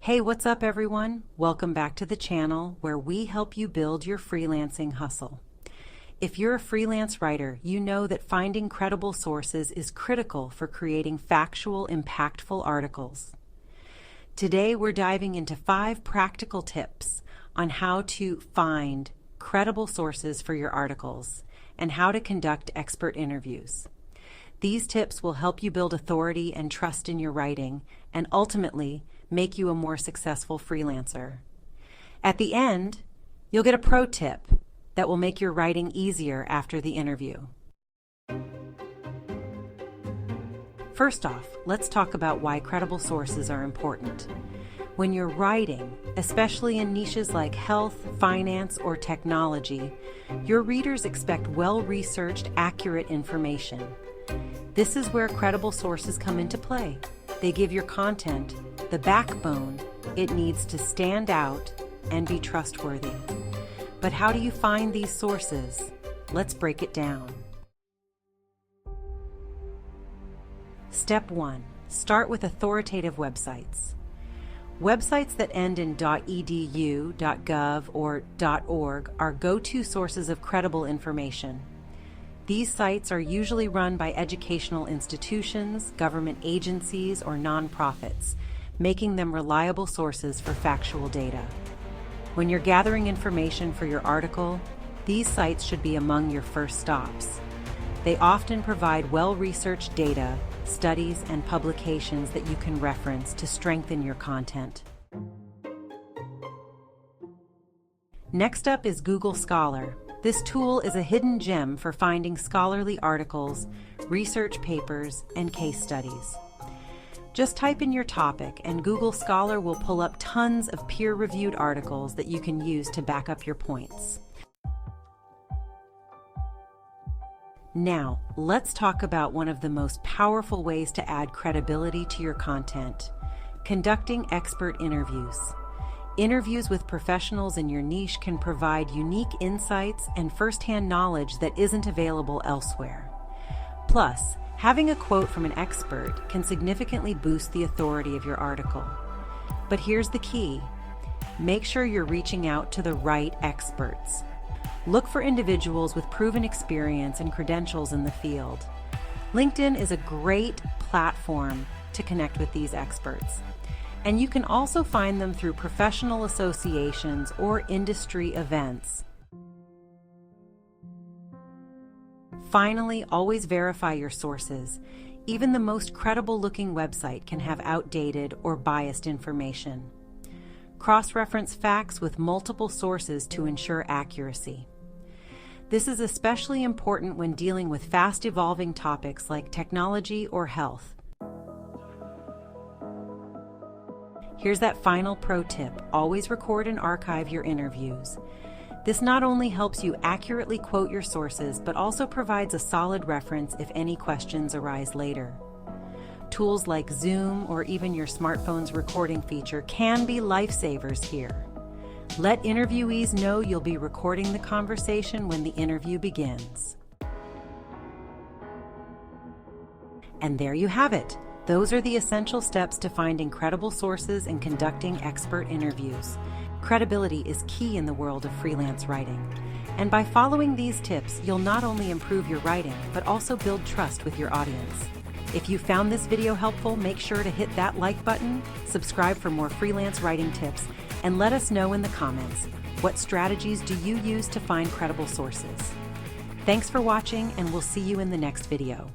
Hey, what's up everyone? Welcome back to the channel where we help you build your freelancing hustle. If you're a freelance writer, you know that finding credible sources is critical for creating factual, impactful articles. Today we're diving into 5 practical tips on how to find credible sources for your articles and how to conduct expert interviews. These tips will help you build authority and trust in your writing and ultimately make you a more successful freelancer. At the end, you'll get a pro tip that will make your writing easier after the interview. First off, let's talk about why credible sources are important. When you're writing, especially in niches like health, finance, or technology, your readers expect well-researched, accurate information. This is where credible sources come into play. They give your content the backbone it needs to stand out and be trustworthy. But how do you find these sources? Let's break it down. Step 1. Start with authoritative websites. Websites that end in .edu, .gov, or .org are go-to sources of credible information. These sites are usually run by educational institutions, government agencies, or nonprofits, making them reliable sources for factual data. When you're gathering information for your article, these sites should be among your first stops. They often provide well-researched data, studies, and publications that you can reference to strengthen your content. Next up is Google Scholar. This tool is a hidden gem for finding scholarly articles, research papers, and case studies. Just type in your topic and Google Scholar will pull up tons of peer-reviewed articles that you can use to back up your points. Now, let's talk about one of the most powerful ways to add credibility to your content: conducting expert interviews. Interviews with professionals in your niche can provide unique insights and first-hand knowledge that isn't available elsewhere. Plus, having a quote from an expert can significantly boost the authority of your article. But here's the key: make sure you're reaching out to the right experts. Look for individuals with proven experience and credentials in the field. LinkedIn is a great platform to connect with these experts. And you can also find them through professional associations or industry events. Finally, always verify your sources. Even the most credible-looking website can have outdated or biased information. Cross-reference facts with multiple sources to ensure accuracy. This is especially important when dealing with fast-evolving topics like technology or health. Here's that final pro tip: always record and archive your interviews. This not only helps you accurately quote your sources, but also provides a solid reference if any questions arise later. Tools like Zoom or even your smartphone's recording feature can be lifesavers here. Let interviewees know you'll be recording the conversation when the interview begins. And there you have it. Those are the essential steps to finding credible sources and conducting expert interviews. Credibility is key in the world of freelance writing. And by following these tips, you'll not only improve your writing, but also build trust with your audience. If you found this video helpful, make sure to hit that like button, subscribe for more freelance writing tips, and let us know in the comments, what strategies do you use to find credible sources? Thanks for watching, and we'll see you in the next video.